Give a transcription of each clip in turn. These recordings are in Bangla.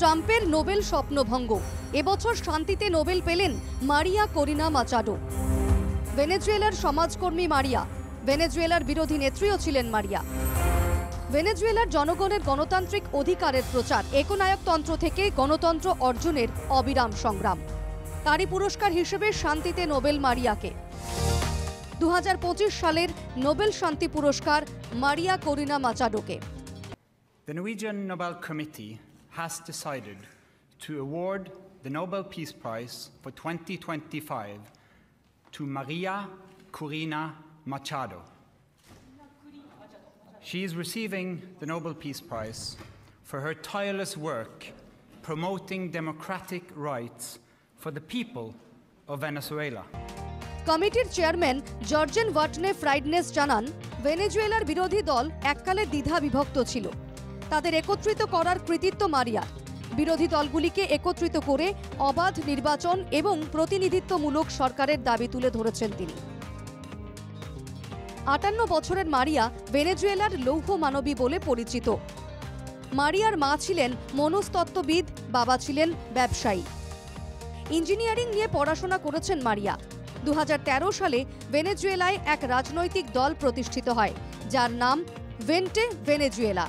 ট্রাম্পের নোবেল স্বপ্নভঙ্গ। এবছর শান্তিতে নোবেল পেলেন মারিয়া করিনা মাচাডো। ভেনেজুয়েলার সমাজকর্মী মারিয়া, ভেনেজুয়েলার বিরোধী নেত্রীও ছিলেন মারিয়া। ভেনেজুয়েলার জনগণের গণতান্ত্রিক অধিকারের প্রচার, একনায়কতন্ত্র থেকে গণতন্ত্র অর্জনের অবিরাম সংগ্রাম। তারই পুরস্কার হিসেবে শান্তিতে নোবেল মারিয়াকে। 2025 সালের নোবেল শান্তি পুরস্কার মারিয়া করিনা মাচাডোকে। The Norwegian Nobel Committee has decided to award the Nobel Peace Prize for 2025 to Maria Corina Machado. She is receiving the Nobel Peace Prize for her tireless work promoting democratic rights for the people of Venezuela. কমিটির চেয়ারম্যান জর্জেন ওয়াটনে ফ্রাইডনেস জানান, ভেনেজুয়েলার বিরোধী দল এককালে দ্বিধা বিভক্ত ছিল। তাদের একত্রিত করার কৃতিত্ব মারিয়ার। বিরোধী দলগুলিকে একত্রিত করে অবাধ নির্বাচন এবং প্রতিনিধিত্বমূলক সরকারের দাবি তুলে ধরেছেন তিনি। 58 বছরের মারিয়া ভেনেজুয়েলার লৌহ মানবী বলে পরিচিত। মারিয়ার মা ছিলেন মনস্তত্ত্ববিদ, বাবা ছিলেন ব্যবসায়ী। ইঞ্জিনিয়ারিং নিয়ে পড়াশোনা করেছেন মারিয়া। 2013 সালে ভেনেজুয়েলায় এক রাজনৈতিক দল প্রতিষ্ঠিত হয়, যার নাম ভেন্টে ভেনেজুয়েলা।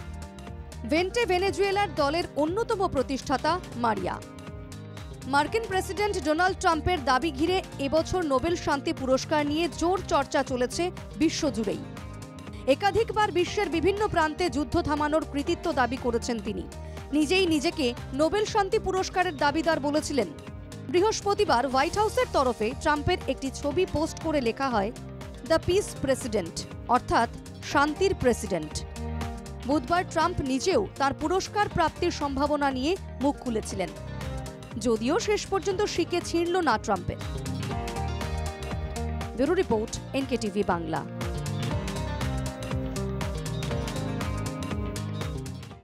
ভেন্টে ভেনেজুয়েলার দলের অন্যতম প্রতিষ্ঠাতা মারিয়া। মার্কিন প্রেসিডেন্ট ডোনাল্ড ট্রাম্পের দাবি ঘিরে এবছর নোবেল শান্তি পুরস্কার নিয়ে জোর চর্চা চলেছে বিশ্বজুড়েই। একাধিকবার বিশ্বের বিভিন্ন প্রান্তে যুদ্ধ থামানোর কৃতিত্ব দাবি করেছেন তিনি। নিজেই নিজেকে নোবেল শান্তি পুরস্কারের দাবিদার বলেছিলেন। বৃহস্পতিবার হোয়াইট হাউসের তরফে ট্রাম্পের একটি ছবি পোস্ট করে লেখা হয়, দ্য পিস প্রেসিডেন্ট, অর্থাৎ শান্তির প্রেসিডেন্ট। বুধবার ট্রাম্প নিজেও তার পুরস্কার প্রাপ্তির সম্ভাবনা নিয়ে মুখ খুলেছিলেন, যদিও শেষ পর্যন্ত শিকে ছিঁড়ল না ট্রাম্পের। Bureau report, NKTV Bangla.